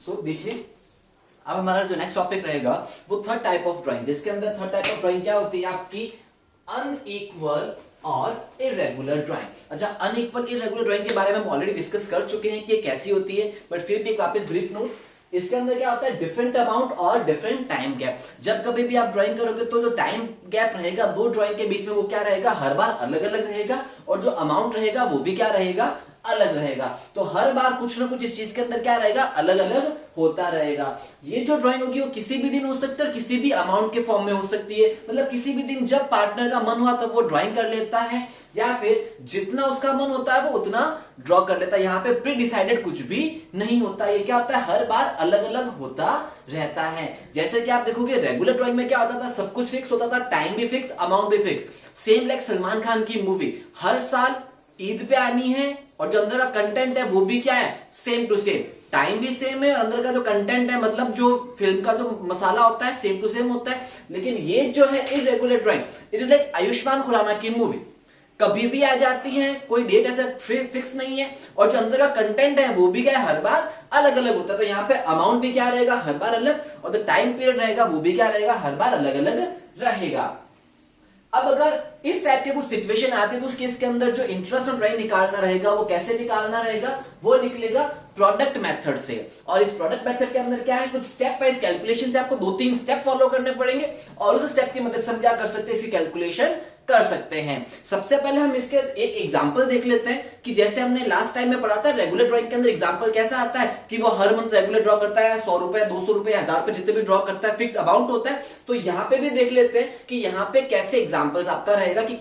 सो देखिए, अब हमारा जो नेक्स्ट टॉपिक रहेगा वो थर्ड टाइप ऑफ ड्राइंग, जिसके अंदर थर्ड टाइप ऑफ ड्राइंग क्या होती है आपकी, अनइक्वल और इरेगुलर ड्राइंग। अच्छा, अनइक्वल इरेगुलर ड्राइंग के बारे में हम ऑलरेडी डिस्कस कर चुके हैं कि ये कैसी होती है, बट फिर भी एक वापस ब्रीफ नोट। इसके अंदर क्या होता है, डिफरेंट अमाउंट और डिफरेंट टाइम गैप। जब कभी भी आप ड्राइंग करोगे तो जो टाइम गैप रहेगा दो ड्राइंग के बीच में वो क्या रहेगा, हर बार अलग अलग रहेगा, और जो अमाउंट रहेगा वो भी क्या रहेगा, अलग रहेगा। तो हर बार कुछ ना कुछ इस चीज के अंदर क्या रहेगा, अलग अलग होता रहेगा। ये जो ड्राइंग होगी वो किसी भी दिन हो सकती है और किसी भी अमाउंट के फॉर्म में हो सकती है। मतलब किसी भी दिन जब पार्टनर का मन हुआ तब वो ड्राइंग कर लेता है, या फिर जितना उसका मन होता है वो उतना ड्रॉ कर लेता है। यहाँ पे प्री डिसाइडेड कुछ भी नहीं होता। ये क्या होता है, हर बार अलग अलग होता रहता है। जैसे कि आप देखोगे रेगुलर ड्राइंग में क्या होता था, सब कुछ फिक्स होता था, टाइम भी फिक्स, अमाउंट भी fix. Same like Salman Khan की मूवी हर साल ईद पे आनी है, और जो अंदर का कंटेंट है वो भी क्या है, सेम टू सेम। टाइम भी सेम है और अंदर का जो कंटेंट है, मतलब जो फिल्म का जो मसाला होता है सेम टू सेम होता है। लेकिन ये जो है irregular drawing, it is like Ayushmann Khurrana की मूवी, कभी भी आ जाती है, कोई डेट ऐसे फिक्स नहीं है, और जो अंदर का कंटेंट है वो भी क्या है, हर बार अलग अलग होता है। तो यहाँ पे अमाउंट भी क्या रहेगा, हर बार अलग, और जो टाइम पीरियड रहेगा वो भी क्या रहेगा, हर बार अलग अलग रहेगा। अब अगर इस टाइप के कुछ सिचुएशन आते हैं तो उस केस के अंदर जो इंटरेस्ट ऑन ड्राइंग निकालना रहेगा वो कैसे निकालना रहेगा, वो निकलेगा प्रोडक्ट मेथड से। और इस प्रोडक्ट मेथड के अंदर क्या है, कुछ स्टेप वाइज कैलकुलेशन से आपको 2-3 स्टेप फॉलो करने पड़ेंगे, और उस स्टेप की मदद से हम क्या कर सकते हैं, इसकी कैलकुलेशन कर सकते हैं। सबसे पहले हम इसके एक एग्जांपल देख लेते हैं कि जैसे हमने लास्ट टाइम में पढ़ा था रेगुलर ड्राइंग के अंदर एग्जांपल कैसा आता है कि वो हर मंथ रेगुलर ड्रॉ करता है, 100 रुपए, 200 रुपए, 1000 रुपए, जितने भी ड्रॉ करता है, फिक्स अमाउंट होता है। तो यहाँ पे भी देख लेते हैं कि यहाँ पे कैसे एग्जांपल्स आपका रहेगा कि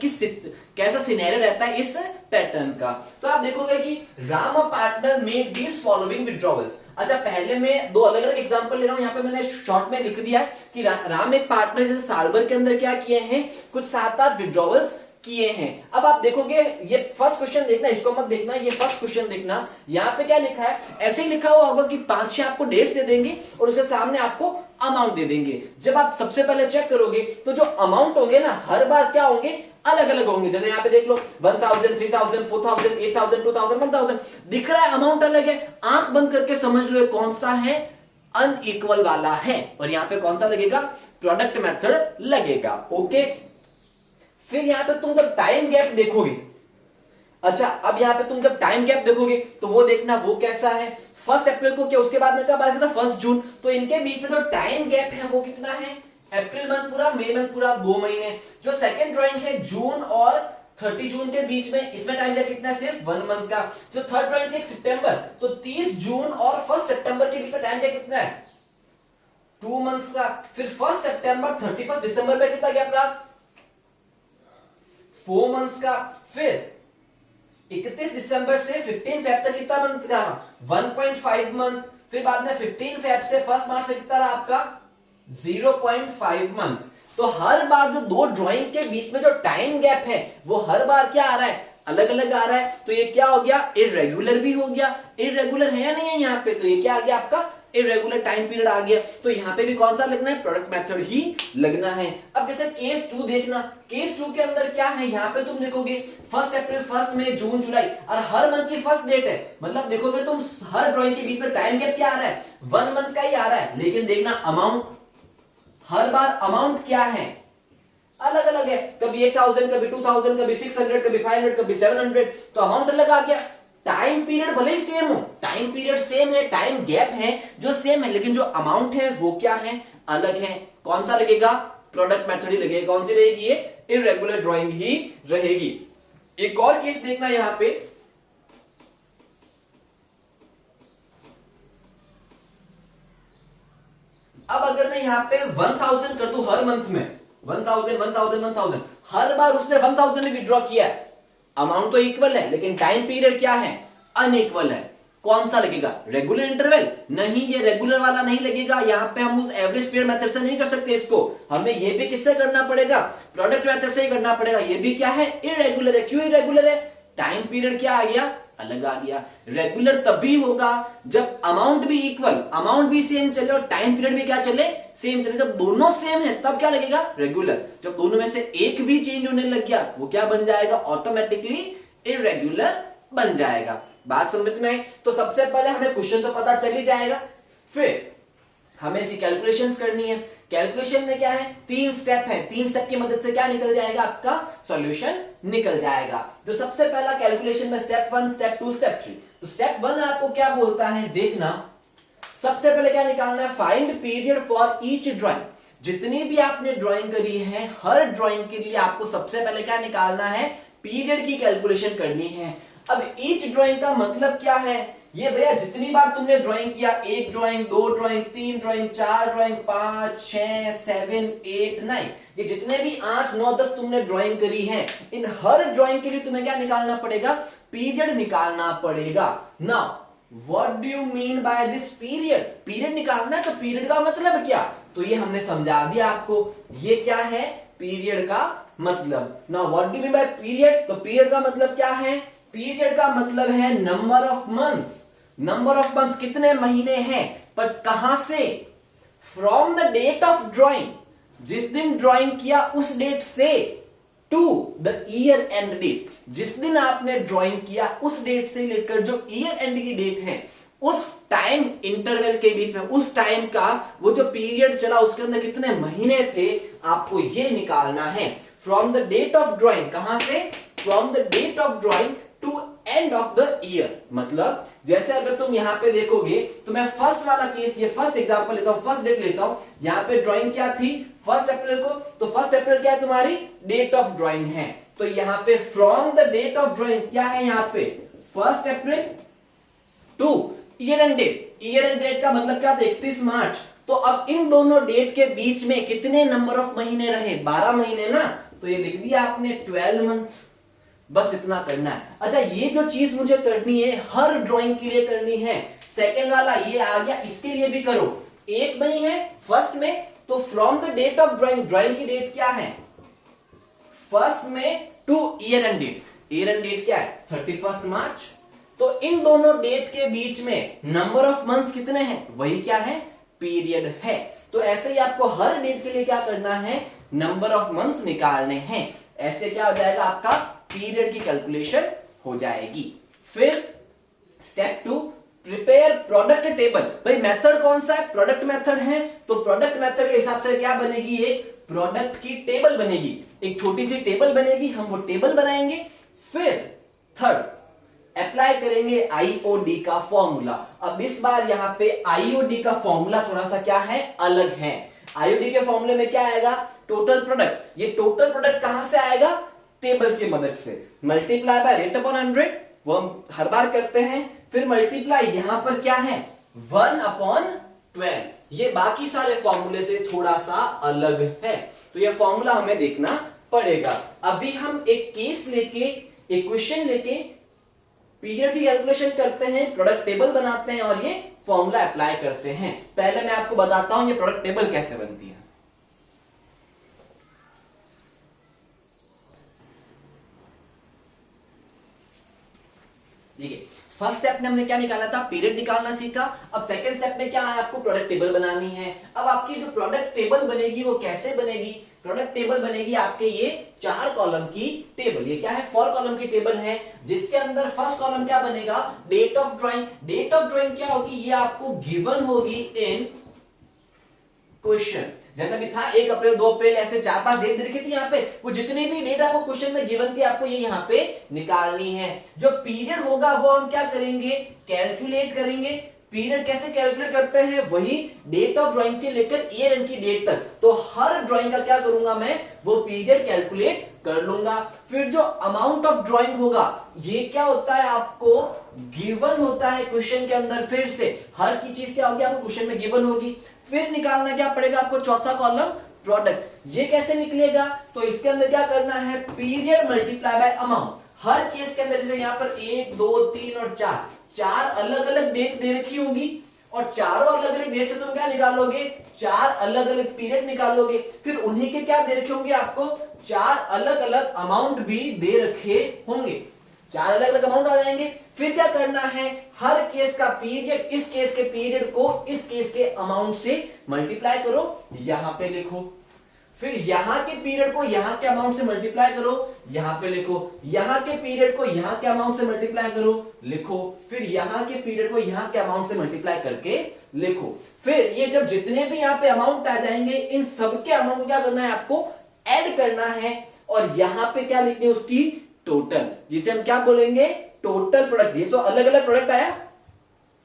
कैसा सिनेरियो रहता है इस पैटर्न का। तो आप देखोगे कि राम पार्टनर मेड दीस फॉलोइंग विड्रॉवल्स। अच्छा, पहले मैं दो अलग अलग एग्जांपल ले रहा हूं, यहाँ पे मैंने शॉर्ट में लिख दिया है कि राम एक पार्टनर जैसे साल भर के अंदर क्या किए हैं, कुछ 7-8 विड्रॉवल्स किए हैं। अब आप देखोगे, ये फर्स्ट क्वेश्चन देखना, इसको मत देखना, ये फर्स्ट क्वेश्चन देखना। यहाँ पे क्या लिखा है, ऐसे ही लिखा हुआ होगा कि 5-6 आपको डेट्स दे देंगे और उसके सामने आपको अमाउंट दे देंगे। जब आप सबसे पहले चेक करोगे तो जो अमाउंट होंगे ना, हर बार क्या होंगे, अलग अलग होंगे। जैसे यहाँ पे देख लो 1000, 3000, 4000, 8000, 2000, 1000 दिख रहा है, अमाउंट अलग है। आंख बंद करके समझ लो कौन सा है, अनइक्वल वाला है, और यहाँ पे कौन सा लगेगा, प्रोडक्ट मेथड लगेगा। ओके, फिर यहाँ पे तुम जब टाइम गैप देखोगे, अच्छा अब यहाँ पे तुम जब टाइम गैप देखोगे तो वो देखना वो कैसा है। 1 अप्रैल को क्या, उसके बाद में कब आया था, 1 जून। तो इनके बीच में जो टाइम गैप है वो कितना है, अप्रैल मंथ पूरा, मई मंथ पूरा, 2 महीने। जो सेकंड ड्राइंग है जून और 30 जून के बीच में, इसमें टाइम गैप कितना है, सिर्फ 1 मंथ का। जो थर्ड ड्राइंग है सितंबर, तो 30 जून और 1 सितंबर के बीच में टाइम गैप कितना है, 2 मंथ्स का। फिर 1 सितंबर 31 दिसंबर में कितना गैप रहा, 4 मंथ्स का। फिर 31 दिसंबर से 15 फेब तक कितना मंथ का, 1.5 मंथ। फिर बाद में 15 फेब से 1 मार्च से कितना रहा आपका, 0.5 मंथ। तो हर बार जो दो ड्राइंग के बीच में जो टाइम गैप है वो हर बार क्या आ रहा है, अलग अलग आ रहा है। तो ये क्या हो गया, इरेगुलर भी हो गया। इरेगुलर है या नहीं है यहाँ पे, तो ये क्या आ गया आपका, इरेगुलर टाइम पीरियड आ गया। तो यहाँ पे भी कौन सा लगना है, प्रोडक्ट मेथड ही लगना है। अब जैसे केस 2 देखना, केस 2 के अंदर क्या है, यहाँ पे तुम देखोगे 1 अप्रैल, 1 मई, जून, जुलाई, और हर मंथ की फर्स्ट डेट है। मतलब देखोगे तुम हर ड्राइंग के बीच में टाइम गैप क्या आ रहा है, 1 मंथ का ही आ रहा है। लेकिन देखना अमाउंट, हर बार अमाउंट क्या है, अलग अलग है। कभी 8000, कभी 2000, कभी 600, कभी 500, कभी 700। तो अमाउंट अलग आ गया। टाइम पीरियड भले ही सेम हो, टाइम पीरियड सेम है, टाइम गैप है जो सेम है, लेकिन जो अमाउंट है वो क्या है, अलग है। कौन सा लगेगा, प्रोडक्ट मेथड ही लगेगा। कौन सी रहेगी, ये इरेगुलर ड्राइंग ही रहेगी। एक और केस देखना यहां पे, अब अगर मैं यहां पे 1000 कर दूं हर मंथ में, 1000, 1000, 1000, हर बार उसने 1000 विड्रॉ किया है, अमाउंट तो इक्वल है लेकिन टाइम पीरियड क्या है, अनइक्वल है। कौन सा लगेगा, रेगुलर इंटरवल, नहीं ये रेगुलर वाला नहीं लगेगा। यहां पे हम उस एवरेज पीरियड मेथड से नहीं कर सकते इसको, हमें ये भी किससे करना पड़ेगा, प्रोडक्ट मेथड से ही करना पड़ेगा। ये भी क्या है, इरेगुलर है। क्यों इरेगुलर है, टाइम पीरियड क्या आ गया, अलग आ गया। रेगुलर तभी होगा जब अमाउंट भी इक्वल, अमाउंट भी सेम चले और टाइम पीरियड भी क्या चले, सेम चले। जब दोनों सेम है तब क्या लगेगा, रेगुलर। जब दोनों में से एक भी चेंज होने लग गया वो क्या बन जाएगा, ऑटोमेटिकली इरेगुलर बन जाएगा। बात समझ में आई। तो सबसे पहले हमें क्वेश्चन तो पता चल ही जाएगा। फिर हमें इसी कैलकुलेशंस करनी है। कैलकुलेशन में क्या है, 3 स्टेप है, 3 स्टेप की मदद से क्या निकल जाएगा, आपका सॉल्यूशन निकल जाएगा। तो सबसे पहला कैलकुलेशन में स्टेप 1, स्टेप 2, स्टेप 3। तो स्टेप 1 आपको क्या बोलता है, देखना सबसे पहले क्या निकालना है, find period for each drawing. जितनी भी आपने ड्राइंग करी है, हर ड्राइंग के लिए आपको सबसे पहले क्या निकालना है, पीरियड की कैलकुलेशन करनी है। अब ईच ड्राइंग का मतलब क्या है, ये भैया जितनी बार तुमने ड्राइंग किया, 1 ड्राइंग, 2 ड्राइंग, 3 ड्राइंग, 4 ड्राइंग, 5, 6, 7, 8, 9, ये जितने भी 8, 9, 10 तुमने ड्राइंग करी है, इन हर ड्राइंग के लिए तुम्हें क्या निकालना पड़ेगा, पीरियड निकालना पड़ेगा। Now what do you mean by this period, period निकालना है तो पीरियड का मतलब क्या, तो ये हमने समझा दिया आपको, ये क्या है पीरियड का मतलब। Now what do you mean by period, तो पीरियड का मतलब क्या है, पीरियड का मतलब है number of months. Number of months कितने महीने हैं, पर कहां से, from the date of drawing, जिस दिन ड्राइंग किया उस डेट से, to the year end date, जिस दिन आपने ड्राइंग किया उस डेट से लेकर जो ईयर एंड की डेट है, उस टाइम इंटरवल के बीच में, उस टाइम का वो जो पीरियड चला उसके अंदर कितने महीने थे, आपको ये निकालना है। From the date of drawing, कहां से, from the date of drawing to end of the year. मतलब जैसे अगर तुम यहां पे देखोगे, तो मैं फर्स्ट वाला केस, ये फर्स्ट एग्जांपल लेता हूं, फर्स्ट डेट लेता हूं, यहां पे ड्राइंग क्या थी, 1 अप्रैल को, तो 1 अप्रैल क्या है तुम्हारी डेट ऑफ ड्राइंग है, तो यहां पे from the date of drawing क्या है, यहां पे 1 April to year end date, year end date का मतलब क्या, 31 मार्च। तो अब इन दोनों डेट के बीच में कितने नंबर ऑफ महीने रहे, 12 महीने ना, तो ये लिख दिया आपने 12 मंथ। बस इतना करना है। अच्छा, ये जो चीज मुझे करनी है हर ड्राइंग के लिए करनी है। सेकेंड वाला ये आ गया, इसके लिए भी करो। एक में ही है फर्स्ट में, तो from the date of drawing, drawing की डेट क्या है फर्स्ट में, to year end date, year end date क्या है 31 मार्च। तो इन दोनों डेट के बीच में नंबर ऑफ मंथ्स कितने हैं, वही क्या है, पीरियड है। तो ऐसे ही आपको हर डेट के लिए क्या करना है, नंबर ऑफ मंथ्स निकालने हैं। ऐसे क्या हो जाएगा, आपका पीरियड की कैलकुलेशन हो जाएगी। फिर स्टेप 2, प्रिपेयर प्रोडक्ट टेबल। भाई मेथड कौन सा है, प्रोडक्ट मेथड है, तो प्रोडक्ट मेथड के हिसाब से क्या बनेगी, एक प्रोडक्ट की टेबल बनेगी, एक छोटी सी टेबल बनेगी, हम वो टेबल बनाएंगे। फिर थर्ड, अप्लाई करेंगे आईओडी का फॉर्मूला। अब इस बार यहां पे आईओडी का फॉर्मूला थोड़ा सा क्या है, अलग है। आईओडी के फॉर्मूले में क्या आएगा, टोटल प्रोडक्ट। ये टोटल प्रोडक्ट कहां से आएगा, टेबल की मदद से, मल्टीप्लाई बाय रेट अपॉन 100, वो हम हर बार करते हैं। फिर मल्टीप्लाई यहां पर क्या है, 1/12। ये बाकी सारे फॉर्मूले से थोड़ा सा अलग है, तो ये फॉर्मूला हमें देखना पड़ेगा। अभी हम एक केस लेके, एक क्वेश्चन लेके पीरियड की कैलकुलेशन करते हैं, प्रोडक्ट टेबल बनाते हैं और ये फॉर्मूला अप्लाई करते हैं। पहले मैं आपको बताता हूं ये प्रोडक्ट टेबल कैसे बनती है। देखिए, फर्स्ट स्टेप में हमने क्या निकाला था, पीरियड निकालना सीखा। अब सेकंड स्टेप में क्या है, आपको प्रोडक्ट टेबल बनानी है। अब आपकी जो प्रोडक्ट टेबल बनेगी वो कैसे बनेगी, प्रोडक्ट टेबल बनेगी आपके ये 4 कॉलम की टेबल। ये क्या है, 4 कॉलम की टेबल है, जिसके अंदर फर्स्ट कॉलम क्या बनेगा, date of drawing. Date of drawing क्या होगी, ये आपको गिवन होगी इन क्वेश्चन। जैसा भी था 1 अप्रैल, 2 अप्रैल, ऐसे 4-5 डेट दे रखी थी यहाँ पे, वो जितनी भी डेट आपको क्वेश्चन में गिवन थी आपको ये यहाँ पे निकालनी है। जो पीरियड होगा वो हम क्या करेंगे, कैलकुलेट करेंगे। पीरियड कैसे कैलकुलेट करते हैं, वही डेट ऑफ ड्राइंग से लेकर ईयर एंड की डेट तक। तो हर ड्राइंग का क्या करूंगा मैं, वो पीरियड कैलकुलेट कर लूंगा। फिर जो अमाउंट ऑफ ड्राइंग होगा, ये क्या होता है, आपको गिवन होता है क्वेश्चन के अंदर। फिर से हर की चीज क्या होगी, आपको क्वेश्चन में गिवन होगी। फिर निकालना क्या पड़ेगा आपको, चौथा कॉलम प्रोडक्ट। ये कैसे निकलेगा, तो इसके अंदर क्या करना है, period multiply by amount. Her case के अंदर जैसे यहाँ पर 1, 2, 3 और 4 अलग अलग डेट दे रखी होगी, और चारों अलग अलग डेट से तुम क्या निकालोगे, 4 अलग अलग पीरियड निकालोगे। फिर उन्हीं के क्या दे रखे होंगे, आपको 4 अलग अलग अमाउंट भी दे रखे होंगे, 4 अलग अलग अमाउंट आ जाएंगे। फिर क्या करना है, हर केस का पीरियड, इस केस के पीरियड को इस केस के अमाउंट से मल्टीप्लाई करो, यहां पे लिखो। फिर यहां के पीरियड को यहां के अमाउंट से मल्टीप्लाई करो, यहां पे लिखो, यहां के पीरियड को यहां के अमाउंट से मल्टीप्लाई करो, लिखो, फिर यहां के पीरियड को यहां के अमाउंट से मल्टीप्लाई करके लिखो। फिर ये जब जितने भी यहां पे अमाउंट आ जाएंगे, इन सबके अमाउंट को क्या करना है, आपको ऐड करना है, और यहां पे क्या लिखनी है, उसकी टोटल, जिसे हम क्या बोलेंगे, टोटल प्रोडक्ट। ये तो अलग अलग प्रोडक्ट आया,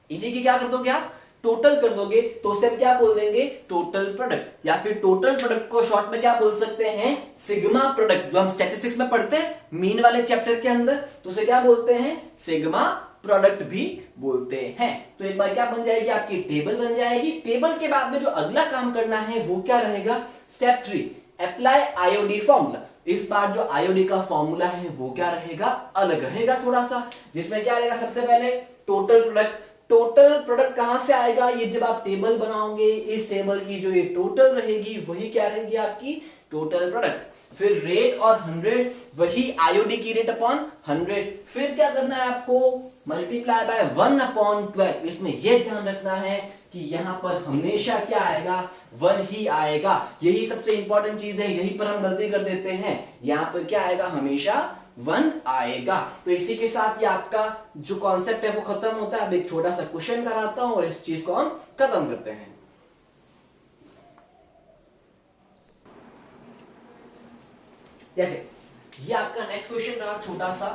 इसी की क्या कर दोगे आप, टोटल कर दोगे, तो उसे हम क्या बोल देंगे, टोटल प्रोडक्ट, या फिर टोटल प्रोडक्ट को शॉर्ट में क्या बोल सकते हैं, सिग्मा प्रोडक्ट, जो हम स्टैटिस्टिक्स में पढ़ते हैं मीन वाले चैप्टर के अंदर, तो उसे क्या बोलते हैं, सिग्मा प्रोडक्ट भी बोलते हैं। तो एक बार क्या बन जाएगी, आपकी टेबल बन जाएगी। टेबल के बाद में जो अगला काम करना है वो क्या रहेगा, स्टेप 3, अप्लाई आईओडी फॉर्मूला। इस बार जो आईओडी का फॉर्मूला है वो क्या रहेगा, अलग रहेगा थोड़ा सा, जिसमें क्या रहेगा, सबसे पहले टोटल प्रोडक्ट। टोटल प्रोडक्ट कहां से आएगा, ये जब आप टेबल बनाओगे, इस टेबल की जो ये टोटल रहेगी वही क्या रहेगी, आपकी टोटल प्रोडक्ट। फिर रेट और 100, वही आईओडी की रेट अपॉन 100। फिर क्या करना है आपको, मल्टीप्लाई बाय 1/12। इसमें यह ध्यान रखना है कि यहां पर हमेशा क्या आएगा, 1 ही आएगा। यही सबसे इंपॉर्टेंट चीज है, यही पर हम गलती कर देते हैं। यहां पर क्या आएगा, हमेशा 1 आएगा। तो इसी के साथ ये आपका जो कॉन्सेप्ट है वो खत्म होता है। अब एक छोटा सा क्वेश्चन कराता हूं और इस चीज को हम खत्म करते हैं। जैसे ये आपका नेक्स्ट क्वेश्चन रहा छोटा सा,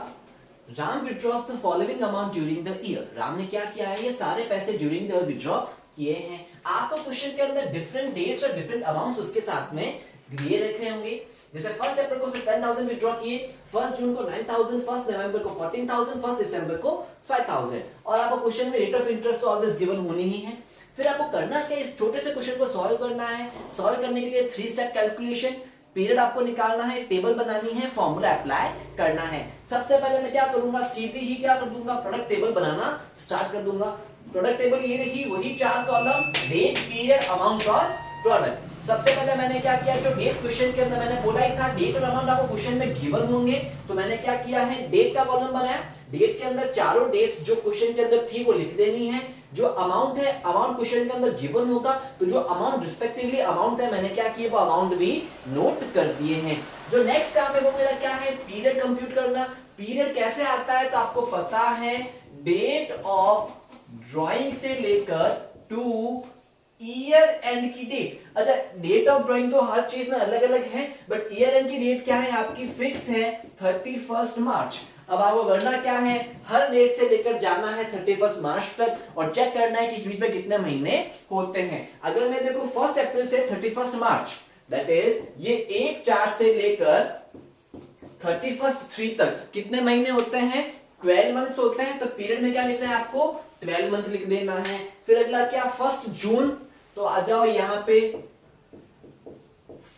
Ram withdraws the following amount during the year. Ram ने क्या किया है, ये सारे पैसे ड्यूरिंग द ईयर विड्रॉ किए हैं। आपको क्वेश्चन के अंदर डिफरेंट डेट्स और डिफरेंट अमाउंट्स उसके साथ में दिए रखे होंगे। जैसे 1 अप्रैल को 10,000 विड्रॉ किए, 1 जून को 9,000, 1 नवंबर को 14,000, 1 दिसंबर को 5,000। और आपको क्वेश्चन में रेट ऑफ इंटरेस्ट तो ऑलवेज गिवन होनी ही है। फिर आपको करना क्या, इस छोटे से क्वेश्चन को सॉल्व करना है। सॉल्व करने के लिए 3 स्टेप कैलकुलेशन, पीरियड आपको निकालना है, टेबल बनानी है, फॉर्मूला अप्लाई करना है। सबसे पहले मैं क्या करूंगा, सीधी ही क्या कर दूंगा, प्रोडक्ट टेबल बनाना स्टार्ट कर दूंगा। प्रोडक्ट टेबल ये रही, वही 4 कॉलम, डेट, पीरियड, अमाउंट और प्रोडक्ट। सबसे पहले मैंने क्या किया, जो डेट क्वेश्चन के अंदर मैंने बोला ही था, डेट और अमाउंट आपको क्वेश्चन में गिवन होंगे, तो मैंने क्या किया है, डेट का कॉलम बनाया। डेट के अंदर चारों डेट्स जो क्वेश्चन के अंदर थी वो लिख देनी है। जो अमाउंट है, अमाउंट क्वेश्चन के अंदर गिवन होगा, तो जो अमाउंट रिस्पेक्टिवली अमाउंट है, मैंने क्या किया, वो अमाउंट भी नोट कर दिए हैं। जो नेक्स्ट काम है वो मेरा क्या है, पीरियड कंप्यूट करना। पीरियड कैसे आता है, तो आपको पता है, डेट ऑफ ड्राइंग से लेकर टू ईयर एंड की डेट। अच्छा, डेट ऑफ ड्राइंग तो हर चीज में अलग अलग है, बट ईयर एंड की डेट क्या है, आपकी फिक्स है 31 मार्च। अब आपको करना क्या है, हर डेट से लेकर जाना है 31 मार्च तक और चेक करना है कि इस बीच में कितने महीने होते हैं। अगर मैं देखो 1 अप्रैल से 31 मार्च, दैट इज ये 1/4 से लेकर 31/3 तक कितने महीने होते हैं, 12 मंथ्स होते हैं। तो पीरियड में क्या लिखना है आपको, 12 मंथ लिख देना है। फिर अगला क्या, 1 जून, तो आ जाओ यहां पे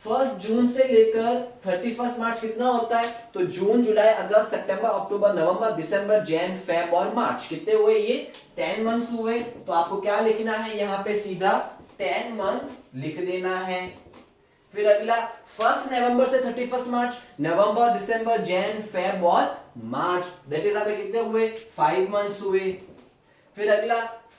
1 जून से लेकर 31 मार्च कितना होता है, तो जून, जुलाई, अगस्त, सितंबर, अक्टूबर, नवंबर, दिसंबर, जैन, फेब और मार्च, कितने हुए, ये 10 मंथ्स हुए। तो आपको क्या लिखना है, यहां पे सीधा 10 मंथ लिख देना है। फिर अगला 1 नवंबर से 31 मार्च, नवंबर, दिसंबर, जैन, फेब और मार्च, दैट इज आपके कितने हुए, 5 मंथ्स हुए। फिर अगला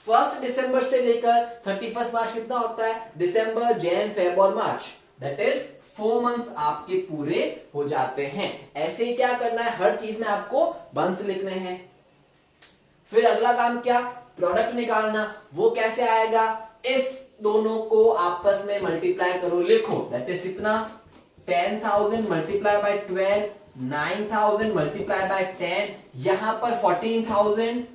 1 दिसंबर से लेकर 31 मार्च कितना होता है, दिसंबर, जैन, फेब और मार्च, दैट इज 4 मंथ्स आपके पूरे हो जाते हैं। ऐसे ही क्या करना है, हर चीज में आपको मंथ्स लिखने हैं। फिर अगला काम क्या, प्रोडक्ट निकालना। वो कैसे आएगा, इस दोनों को आपस में मल्टीप्लाई करो, लिखो, दैट इज कितना, 10,000 मल्टीप्लाई बाय 12, 9,000 मल्टीप्लाई बाय 10, यहां पर 14,000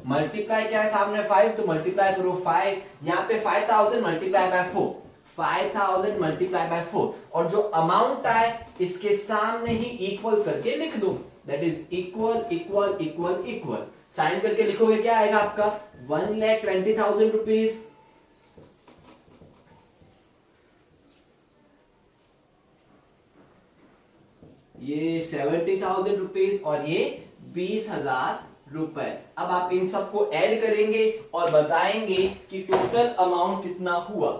मल्टीप्लाई क्या है, सामने 5, तो मल्टीप्लाई करो 5, यहां पे 5,000 मल्टीप्लाई बाय 4, 5,000 मल्टीप्लाई बाय 4, और जो अमाउंट आए इसके सामने ही इक्वल करके लिख दो, that is equal equal equal equal. Sign करके लिखोगे क्या आएगा आपका, 1,20,000 रुपीज। ये 70,000 रुपीज और ये 20,000 रुपए। अब आप इन सबको ऐड करेंगे और बताएंगे कि टोटल अमाउंट कितना हुआ।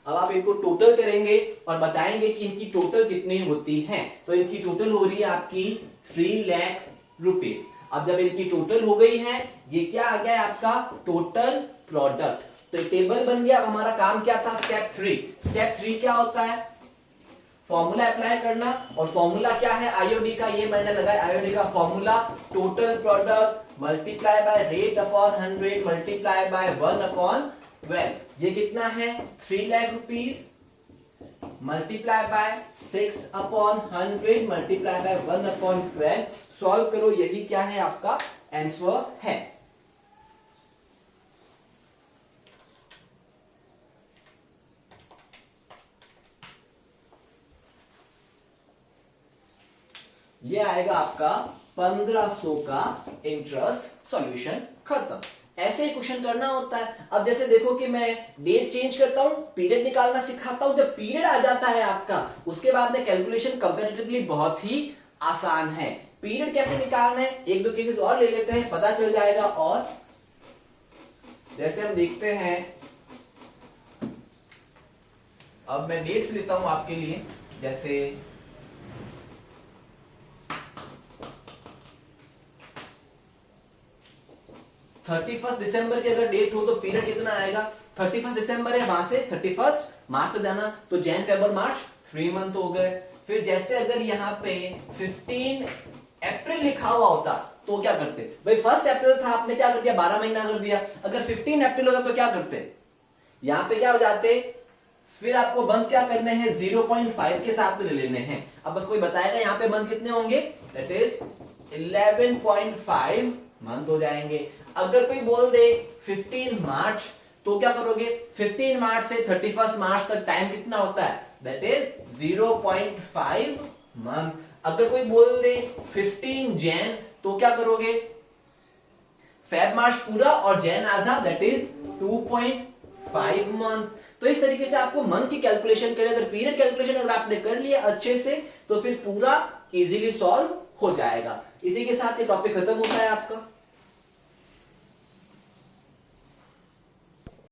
अब आप इनको टोटल करेंगे और बताएंगे कि इनकी टोटल कितनी होती है। तो इनकी टोटल हो रही है आपकी 3 लाख रुपीज। अब जब इनकी टोटल हो गई है, ये क्या आ गया आपका टोटल प्रोडक्ट। तो टेबल बन गया। अब हमारा काम क्या था, स्टेप 3। स्टेप 3 क्या होता है, फॉर्मूला अप्लाई करना। और फॉर्मूला क्या है, आईओडी का, ये मैंने लगाया आईओडी का formula, total product multiply by rate upon 100 multiply by 1 upon 12। ये कितना है 3 lakh rupees multiply by 6 upon 100 multiply by 1 upon 12। Solve करो, यही क्या है आपका आंसर है। ये आएगा आपका 1500 का इंटरेस्ट। सॉल्यूशन खत्म। ऐसे ही क्वेश्चन करना होता है। अब जैसे देखो कि मैं डेट चेंज करता हूं, पीरियड निकालना सिखाता हूं। जब पीरियड आ जाता है आपका, उसके बाद में कैलकुलेशन कंपैरेटिवली बहुत ही आसान है। पीरियड कैसे निकालना है, एक दो केसेस और ले लेते हैं, पता चल जाएगा। और जैसे हम देखते हैं, अब मैं डेट्स लेता हूं आपके लिए। जैसे 31 दिसंबर की अगर डेट हो तो पीरियड कितना आएगा, 31 दिसंबर है, वहां से 31 मार्च तक जाना, तो जैन फेबर मार्च 3 मंथ हो गए। फिर जैसे अगर यहाँ पे 15 अप्रैल लिखा हुआ होता तो क्या करते भाई, 1 अप्रैल था, आपने क्या कर दिया 12 महीना कर दिया। अगर 15 अप्रैल होता तो क्या करते, यहाँ पे क्या हो जाते, फिर आपको मंथ क्या करने हैं 0.5 के साथ में ले लेने हैं। अब कोई बताएगा यहाँ पे मंथ कितने होंगे, दैट इज 11.5 मंथ हो जाएंगे। अगर कोई बोल दे 15 मार्च तो क्या करोगे, 15 मार्च से 31 मार्च तक टाइम कितना होता है, दैट इज 0.5 मंथ। अगर कोई बोल दे 15 जैन तो क्या करोगे, फेब मार्च पूरा और जैन आधा, दैट इज 2.5 मंथ। तो इस तरीके से आपको मंथ की कैलकुलेशन करें, अगर पीरियड कैलकुलेशन अगर आपने कर लिया अच्छे से तो फिर पूरा इजीली सॉल्व हो जाएगा। इसी के साथ ये टॉपिक खत्म होता है आपका।